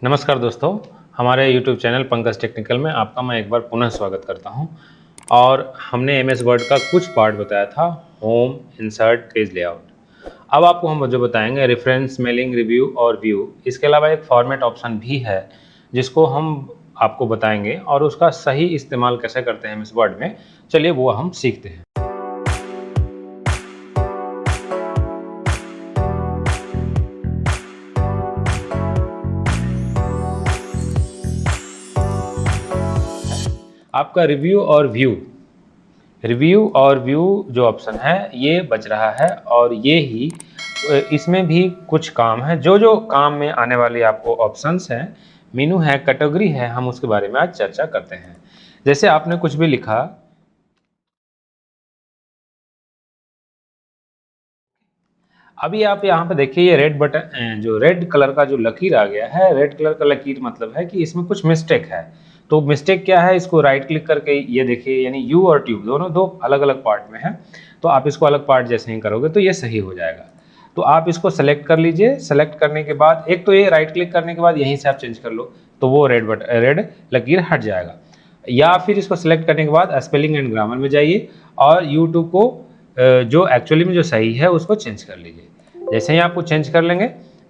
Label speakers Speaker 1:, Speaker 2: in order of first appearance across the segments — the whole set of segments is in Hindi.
Speaker 1: नमस्कार दोस्तों, हमारे YouTube चैनल पंकज टेक्निकल में आपका मैं एक बार पुनः स्वागत करता हूं। और हमने MS वर्ड का कुछ पार्ट बताया था, होम, इंसर्ट, पेज लेआउट। अब आपको हम जो बताएंगे रेफरेंस, मेलिंग, रिव्यू और व्यू। इसके अलावा एक फॉर्मेट ऑप्शन भी है जिसको हम आपको बताएंगे और उसका सही इस्तेमाल कैसे करते हैं MS वर्ड में। चलिए वो हम सीखते हैं। आपका रिव्यू और व्यू जो ऑप्शन है ये बच रहा है और ये ही इसमें भी कुछ काम है। जो काम में आने वाली आपको ऑप्शंस हैं, मेनू है, कैटेगरी है, हम उसके बारे में आज चर्चा करते हैं। जैसे आपने कुछ भी लिखा, अभी आप यहाँ पे देखिए ये रेड बटन, जो रेड कलर का जो लकीर आ गया है, रेड कलर का लकीर मतलब है कि इसमें कुछ मिस्टेक है। तो मिस्टेक क्या है, इसको राइट क्लिक करके ये देखिए, यानी यू और ट्यूब दोनों दो अलग अलग पार्ट में है। तो आप इसको अलग पार्ट जैसे ही करोगे तो ये सही हो जाएगा। तो आप इसको सेलेक्ट कर लीजिए। सेलेक्ट करने के बाद एक तो ये राइट क्लिक करने के बाद यहीं से आप चेंज कर लो तो वो रेड लकीर हट जाएगा। या फिर इसको सेलेक्ट करने के बाद स्पेलिंग एंड ग्रामर में जाइए और यूट्यूब को जो एक्चुअली में जो सही है उसको चेंज कर लीजिए। जैसे ही आप वो चेंज कर लेंगे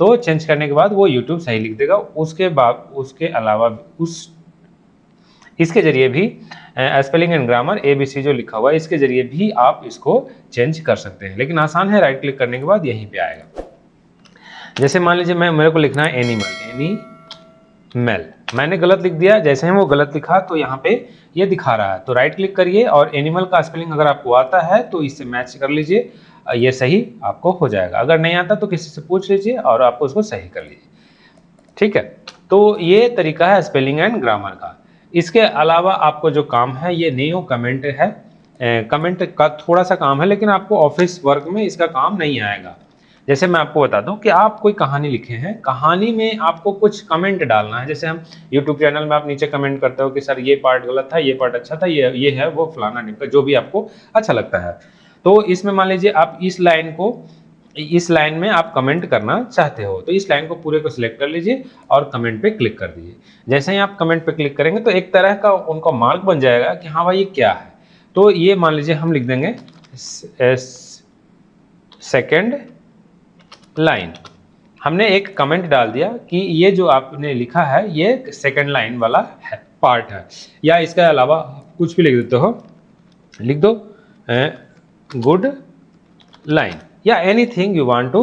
Speaker 1: तो चेंज करने के बाद वो यूट्यूब सही लिख देगा। उसके बाद उसके अलावा उस इसके जरिए भी स्पेलिंग एंड ग्रामर ABC जो लिखा हुआ है इसके जरिए भी आप इसको चेंज कर सकते हैं, लेकिन आसान है, राइट क्लिक करने के बाद यहीं पे आएगा। जैसे मान लीजिए मेरे को लिखना है एनिमल, मैंने गलत लिख दिया। जैसे ही वो गलत लिखा तो यहाँ पे ये दिखा रहा है, तो राइट क्लिक करिए और एनिमल का स्पेलिंग अगर आपको आता है तो इससे मैच कर लीजिए, ये सही आपको हो जाएगा। अगर नहीं आता तो किसी से पूछ लीजिए और आपको उसको सही कर लीजिए। ठीक है, तो ये तरीका है स्पेलिंग एंड ग्रामर का। इसके अलावा आपको जो काम है ये न्यू कमेंट है। कमेंट का थोड़ा सा काम है लेकिन आपको ऑफिस वर्क में इसका काम नहीं आएगा। जैसे मैं आपको बता दूं कि आप कोई कहानी लिखे हैं, कहानी में आपको कुछ कमेंट डालना है। जैसे हम यूट्यूब चैनल में आप नीचे कमेंट करते हो कि सर ये पार्ट गलत था, ये पार्ट अच्छा था, ये है वो फलाना ढिमका, जो भी आपको अच्छा लगता है। तो इसमें मान लीजिए आप इस लाइन में आप कमेंट करना चाहते हो तो इस लाइन को पूरे को सिलेक्ट कर लीजिए और कमेंट पे क्लिक कर दीजिए। जैसे ही आप कमेंट पे क्लिक करेंगे तो एक तरह का उनका मार्क बन जाएगा कि हाँ भाई ये क्या है। तो ये मान लीजिए हम लिख देंगे सेकेंड लाइन। हमने एक कमेंट डाल दिया कि ये जो आपने लिखा है ये सेकेंड लाइन वाला है, पार्ट है। या इसके अलावा कुछ भी लिख देते हो, लिख दो गुड लाइन या anything you want to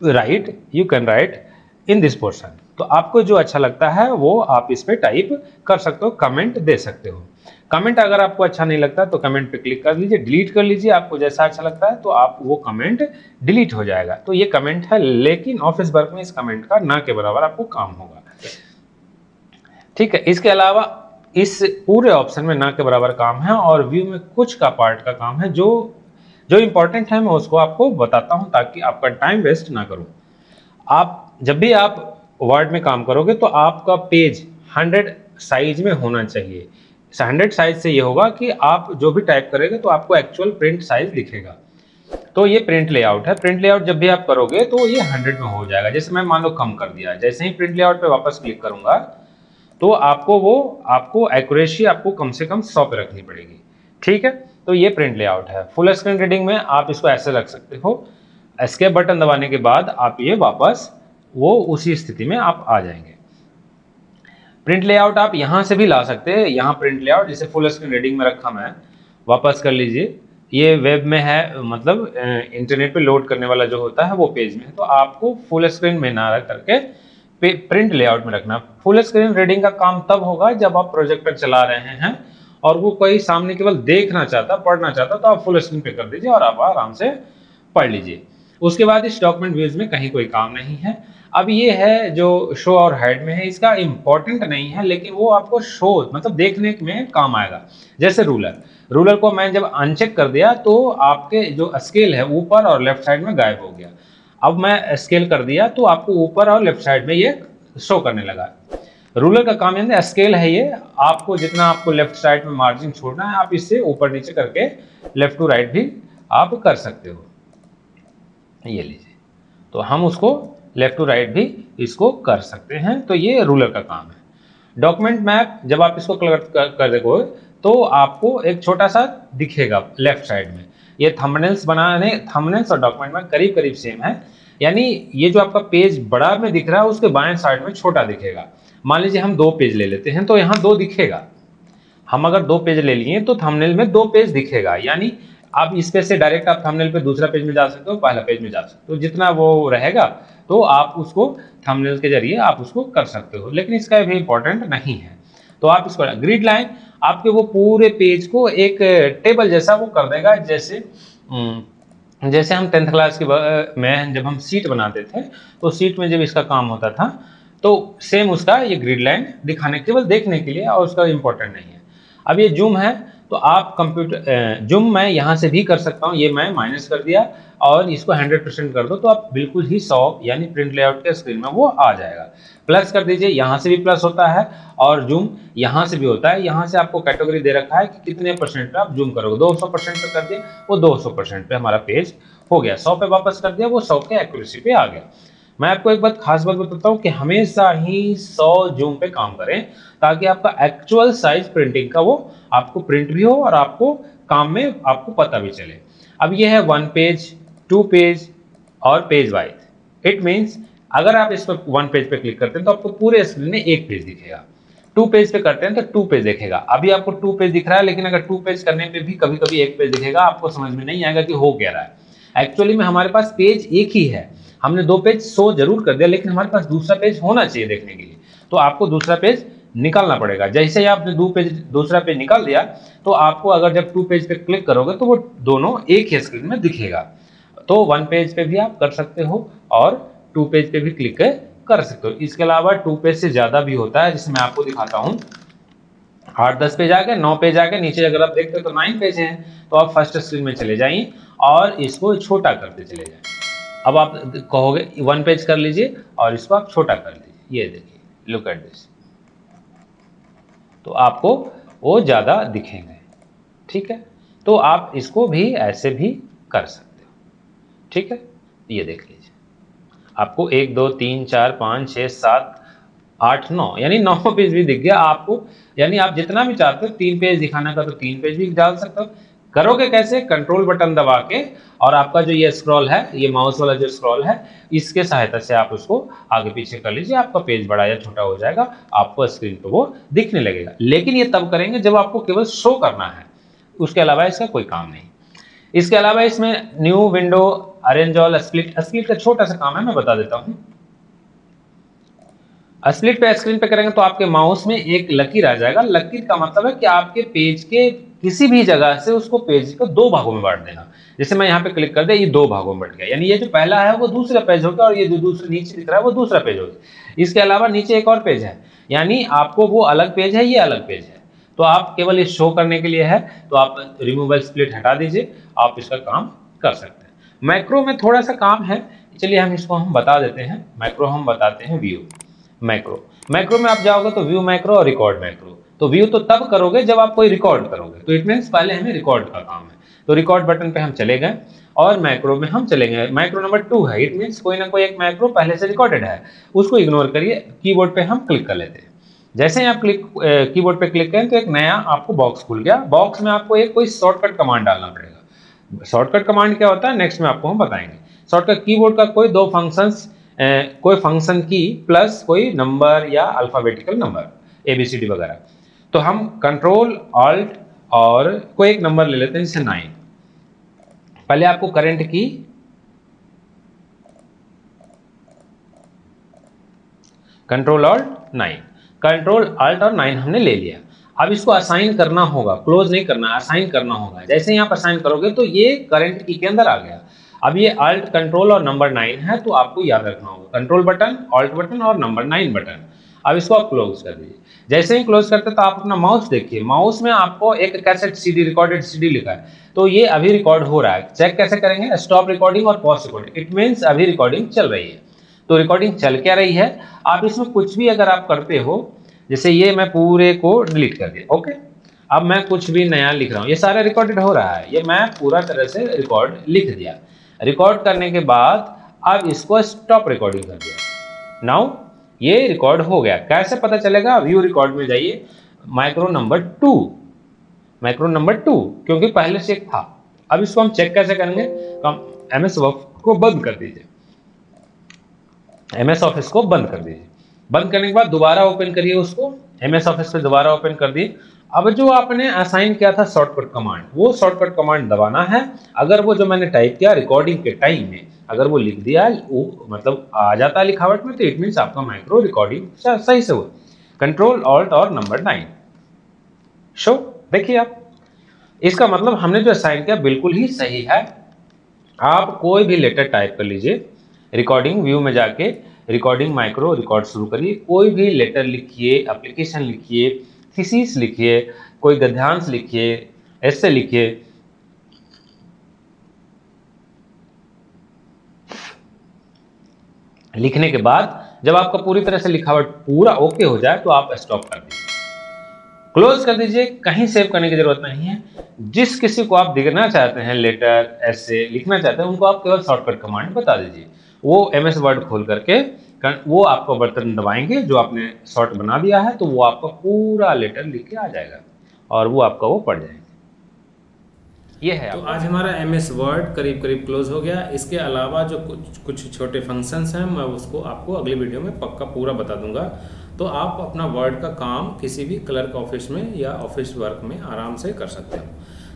Speaker 1: write, you can write in this portion. तो आपको जो अच्छा लगता है वो आप इस पे टाइप कर सकते हो, कमेंट दे सकते हो। कमेंट अगर आपको अच्छा नहीं लगता तो कमेंट पे क्लिक कर लीजिए, डिलीट कर लीजिए। आपको जैसा अच्छा लगता है तो आप वो कमेंट डिलीट हो जाएगा। तो ये कमेंट है, लेकिन ऑफिस वर्क में इस कमेंट का ना के बराबर आपको काम होगा। ठीक है, इसके अलावा इस पूरे ऑप्शन में ना के बराबर काम है और व्यू में कुछ का पार्ट का काम है। जो जो इंपॉर्टेंट है मैं उसको आपको बताता हूं ताकि आपका टाइम वेस्ट ना करूं। आप जब भी आप वर्ड में काम करोगे तो आपका पेज 100 साइज में होना चाहिए। 100 साइज से ये होगा कि आप जो भी टाइप करेंगे तो आपको एक्चुअल प्रिंट साइज दिखेगा। तो ये प्रिंट लेआउट है। प्रिंट लेआउट जब भी आप करोगे तो ये 100 में हो जाएगा। जैसे मैं मान लो कम कर दिया, जैसे ही प्रिंट लेआउट पे वापस क्लिक करूंगा तो आपको एक्यूरेसी आपको कम से कम 100 पे रखनी पड़ेगी। ठीक है, तो ये प्रिंट लेआउट है। फुल स्क्रीन रीडिंग में आप इसको ऐसे रख सकते हो, एस्केप बटन दबाने के बाद आप ये वापस वो उसी स्थिति में आप आ जाएंगे। प्रिंट लेआउट आप यहां से भी ला सकते हैं। यहाँ प्रिंट लेआउट जैसे फुल स्क्रीन रीडिंग में रखा मैं, वापस कर लीजिए। ये वेब में है, मतलब इंटरनेट पे लोड करने वाला जो होता है वो पेज में है। तो आपको फुल स्क्रीन में ना रख करके प्रिंट लेआउट में रखना। फुल स्क्रीन रीडिंग का काम तब होगा जब आप प्रोजेक्टर चला रहे हैं और वो कोई सामने केवल देखना चाहता, पढ़ना चाहता, तो आप फुल स्क्रीन पे कर दीजिए और आप आराम से पढ़ लीजिए। उसके बाद इस डॉक्यूमेंट व्यूज में कहीं कोई काम नहीं है। अब ये है जो शो और हाइड में है, इसका इंपॉर्टेंट नहीं है लेकिन वो आपको शो मतलब देखने में काम आएगा। जैसे रूलर को मैं जब अनचेक कर दिया तो आपके जो स्केल है ऊपर और लेफ्ट साइड में गायब हो गया। अब मैं स्केल कर दिया तो आपको ऊपर और लेफ्ट साइड में ये शो करने लगा। रूलर का काम यानी स्केल है ये, आपको जितना आपको लेफ्ट साइड में मार्जिन छोड़ना है आप इससे ऊपर नीचे करके लेफ्ट टू राइट भी आप कर सकते हो। ये लीजिए, तो हम उसको लेफ्ट टू राइट भी इसको कर सकते हैं। तो ये रूलर का काम है। डॉक्यूमेंट मैप जब आप इसको कर देखो तो आपको एक छोटा सा दिखेगा लेफ्ट साइड में। ये थंबनेल्स बनाने, थंबनेल्स और डॉक्यूमेंट मैप करीब करीब सेम है, यानी ये जो आपका पेज बड़ा में दिख रहा है उसके बाएं साइड में छोटा दिखेगा। मान लीजिए हम 2 पेज ले लेते हैं तो यहाँ 2 दिखेगा। हम अगर 2 पेज ले लिए तो थंबनेल में 2 पेज दिखेगा, यानी आप इस पे से डायरेक्ट आप थंबनेल पे दूसरा पेज में जा सकते हो, पहला पेज में जा सकते हो, जितना वो रहेगा तो आप उसको थंबनेल के जरिए आप उसको कर सकते हो, लेकिन इसका भी इंपॉर्टेंट नहीं है। तो आप इसको ग्रिड लाइन आपके वो पूरे पेज को एक टेबल जैसा वो कर देगा, जैसे हम 10th क्लास में जब हम सीट बनाते थे तो सीट में जब इसका काम होता था तो सेम उसका ये ग्रिड लाइन दिखाने केवल देखने के लिए, और उसका इंपॉर्टेंट नहीं है। अब ये जूम है तो आप कंप्यूटर जूम मैं यहाँ से भी कर सकता हूँ, ये मैं माइनस कर दिया और इसको 100% कर दो तो आप बिल्कुल ही 100 यानी प्रिंट लेआउट के स्क्रीन में वो आ जाएगा। प्लस कर दीजिए, यहाँ से भी प्लस होता है और जूम यहाँ से भी होता है। यहाँ से आपको कैटेगरी दे रखा है कि कितने परसेंट पे आप जूम करोगे। 200% पे कर दिया वो 200% पे हमारा पेज हो गया, 100 पे वापस कर दिया वो 100 के एक्यूरेसी पे आ गया। मैं आपको एक बात खास बात बताता हूँ कि हमेशा ही 100 जूम पे काम करें ताकि आपका एक्चुअल साइज प्रिंटिंग का वो आपको प्रिंट भी हो और आपको काम में आपको पता भी चले। अब ये है 1 पेज, 2 पेज और पेज वाइज। इट मीन्स अगर आप इस पर 1 पेज पे क्लिक करते हैं तो आपको पूरे स्क्रीन में 1 पेज दिखेगा। 2 पेज पे करते हैं तो 2 पेज दिखेगा। अभी आपको 2 पेज दिख रहा है, लेकिन अगर 2 पेज करने पे भी कभी कभी 1 पेज दिखेगा, आपको समझ में नहीं आएगा कि हो क्या रहा है। एक्चुअली में हमारे पास पेज एक ही है, हमने 2 पेज शो जरूर कर दिया, लेकिन हमारे पास दूसरा पेज होना चाहिए देखने के लिए, तो आपको दूसरा पेज निकालना पड़ेगा। जैसे ही आपने दूसरा पेज निकाल दिया तो आपको अगर जब 2 पेज पे क्लिक करोगे तो वो दोनों एक ही स्क्रीन में दिखेगा। तो 1 पेज पे भी आप कर सकते हो और 2 पेज पे भी क्लिक कर सकते हो। इसके अलावा 2 पेज से ज्यादा भी होता है, जिसे मैं आपको दिखाता हूँ। 8-10 पेज आ गए, 9 पेज आ गए, नीचे अगर आप देखते हो तो 9 पेज हैं, तो आप फर्स्ट स्क्रीन में चले जाइए और इसको छोटा करते चले जाएं। अब आप कहोगे 1 पेज कर लीजिए और इसको आप छोटा कर लीजिए, ये देखिए, लुक एट दिस, तो आपको वो ज़्यादा दिखेंगे। ठीक है, तो आप इसको भी ऐसे भी कर सकते हो। ठीक है, ये देख लीजिए, आपको 1 2 3 4 5 6 7 8 9 यानी 9 पेज भी दिख गया आपको। यानी आप जितना भी चाहते हो 3 पेज दिखाने का तो 3 पेज भी डाल सकते हो। करोगे कैसे? कंट्रोल बटन दबा के, और आपका जो ये स्क्रॉल है, ये माउस वाला जो स्क्रॉल है, इसके सहायता से आप उसको आगे पीछे कर लीजिए, आपका पेज बड़ा या छोटा हो जाएगा, आपको स्क्रीन पे वो दिखने लगेगा। लेकिन ये तब करेंगे जब आपको केवल शो करना है, उसके अलावा इसका कोई काम नहीं। इसके अलावा इसमें new window, arrange all, split. Split का छोटा सा काम है, मैं बता देता हूँ। स्प्लिट पे स्क्रीन पे करेंगे तो आपके माउस में एक लकीर आ जाएगा। लकीर का मतलब है कि आपके पेज के किसी भी जगह से उसको पेज को 2 भागों में बांट देना। जैसे मैं यहाँ पे क्लिक कर दिया, ये 2 भागों में बट गया, यानी ये जो पहला है वो दूसरा पेज हो गया और ये जो दूसरा नीचे दिख रहा है वो दूसरा पेज हो गया। इसके अलावा नीचे एक और पेज है, यानी आपको वो अलग पेज है, ये अलग पेज है। तो आप केवल इस शो करने के लिए है तो आप रिमूवल स्प्लिट हटा दीजिए, आप इसका काम कर सकते हैं। मैक्रो में थोड़ा सा काम है, चलिए हम इसको हम बता देते हैं। मैक्रो हम बताते हैं व्यू मैक्रो। मैक्रो में आप जाओगे तो व्यू मैक्रो और रिकॉर्ड मैक्रो। तो व्यू तो तब करोगे जब आप कोई रिकॉर्ड करोगे, तो इट मीन्स पहले हमें रिकॉर्ड का काम है, तो रिकॉर्ड बटन पे हम चले गए और मैक्रो में हम चलेंगे। मैक्रो नंबर 2 है, इट मीन्स कोई ना कोई एक मैक्रो पहले से रिकॉर्डेड है, उसको इग्नोर करिए, कीबोर्ड पे हम क्लिक कर लेते हैं। जैसे ही आप कीबोर्ड पे क्लिक करें तो एक नया आपको बॉक्स खुल गया। बॉक्स में आपको एक कोई शॉर्टकट कमांड डालना पड़ेगा। शॉर्टकट कमांड क्या होता है नेक्स्ट में आपको हम बताएंगे। शॉर्टकट कीबोर्ड का कोई 2 फंक्शंस, कोई फंक्शन की प्लस कोई नंबर या अल्फाबेटिकल नंबर, ABCD वगैरह। तो हम कंट्रोल ऑल्ट और कोई एक नंबर ले लेते हैं, जैसे 9। पहले आपको करंट की कंट्रोल ऑल्ट 9, कंट्रोल ऑल्ट और 9 हमने ले लिया। अब इसको असाइन करना होगा, क्लोज नहीं करना, असाइन करना होगा। जैसे ही आप असाइन करोगे तो ये करंट की के अंदर आ गया। अब ये अल्ट कंट्रोल और नंबर 9 है, तो आपको याद रखना होगा कंट्रोल बटन, ऑल्ट बटन और नंबर 9 बटन। अब इसको आप क्लोज कर दीजिए। जैसे ही क्लोज करते तो आप अपना माउस देखिए, माउस में आपको एक कैसेट CD, रिकॉर्डेड CD लिखा है, तो ये अभी रिकॉर्ड हो रहा है। चेक कैसे करेंगे? स्टॉप रिकॉर्डिंग और पॉज रिकॉर्डिंग, इट मीन्स अभी रिकॉर्डिंग चल रही है। तो रिकॉर्डिंग चल क्या रही है, आप इसमें कुछ भी अगर आप करते हो, जैसे ये मैं पूरे को डिलीट कर दिया, ओके। अब मैं कुछ भी नया लिख रहा हूँ, ये सारा रिकॉर्डेड हो रहा है, ये मैं पूरा तरह से रिकॉर्ड लिख दिया। रिकॉर्ड करने के बाद अब इसको स्टॉप रिकॉर्डिंग कर दिया। नाउ ये रिकॉर्ड हो गया। कैसे पता चलेगा? व्यू रिकॉर्ड में जाइए, माइक्रो नंबर 2, माइक्रो नंबर 2, क्योंकि पहले से एक था। अब इसको हम चेक कैसे करेंगे? हम एमएस वर्ड को बंद कर दीजिए, एमएस ऑफिस को बंद कर दीजिए। बंद करने के बाद दोबारा ओपन करिए उसको, एमएस ऑफिस पे दोबारा ओपन कर दिए। अब जो आपने असाइन किया था शॉर्टकट कमांड, वो शॉर्टकट कमांड दबाना है। अगर वो जो मैंने टाइप किया रिकॉर्डिंग के टाइम में, अगर वो लिख दिया, वो मतलब आ जाता है लिखावट में, तो इट मीन्स आपका माइक्रो रिकॉर्डिंग सही से हुआ। कंट्रोल ऑल्ट और नंबर 9 शो, देखिए आप, इसका मतलब हमने जो असाइन किया बिल्कुल ही सही है। आप कोई भी लेटर टाइप कर लीजिए, रिकॉर्डिंग व्यू में जाके रिकॉर्डिंग माइक्रो रिकॉर्ड शुरू करिए, कोई भी लेटर लिखिए, एप्लीकेशन लिखिए, थीसिस लिखिए, कोई गद्यांश लिखिए, ऐसे लिखिए। लिखने के बाद जब आपका पूरी तरह से लिखावट पूरा ओके हो जाए तो आप स्टॉप कर दीजिए, क्लोज कर दीजिए, कहीं सेव करने की जरूरत नहीं है। जिस किसी को आप दिखना चाहते हैं, लेटर ऐसे लिखना चाहते हैं, उनको आप केवल शॉर्टकट कमांड बता दीजिए, वो एमएस वर्ड खोल करके वो आपको बटन दबाएंगे जो आपने शॉर्ट बना दिया है, तो वो आपका पूरा लेटर लिख के आ जाएगा और वो आपका वो पढ़ जाएंगे। ये है।
Speaker 2: तो आज हमारा एमएस वर्ड करीब करीब क्लोज हो गया। इसके अलावा जो कुछ छोटे फंक्शंस हैं, मैं उसको आपको अगली वीडियो में पक्का पूरा बता दूंगा। तो आप अपना वर्ड का काम किसी भी क्लर्क ऑफिस में या ऑफिस वर्क में आराम से कर सकते हो।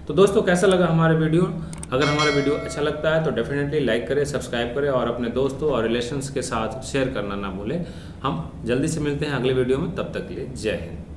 Speaker 2: तो दोस्तों, कैसा लगा हमारा वीडियो? अगर हमारा वीडियो अच्छा लगता है तो डेफिनेटली लाइक करें, सब्सक्राइब करें और अपने दोस्तों और रिलेशंस के साथ शेयर करना ना भूलें। हम जल्दी से मिलते हैं अगले वीडियो में, तब तक के लिए जय हिंद।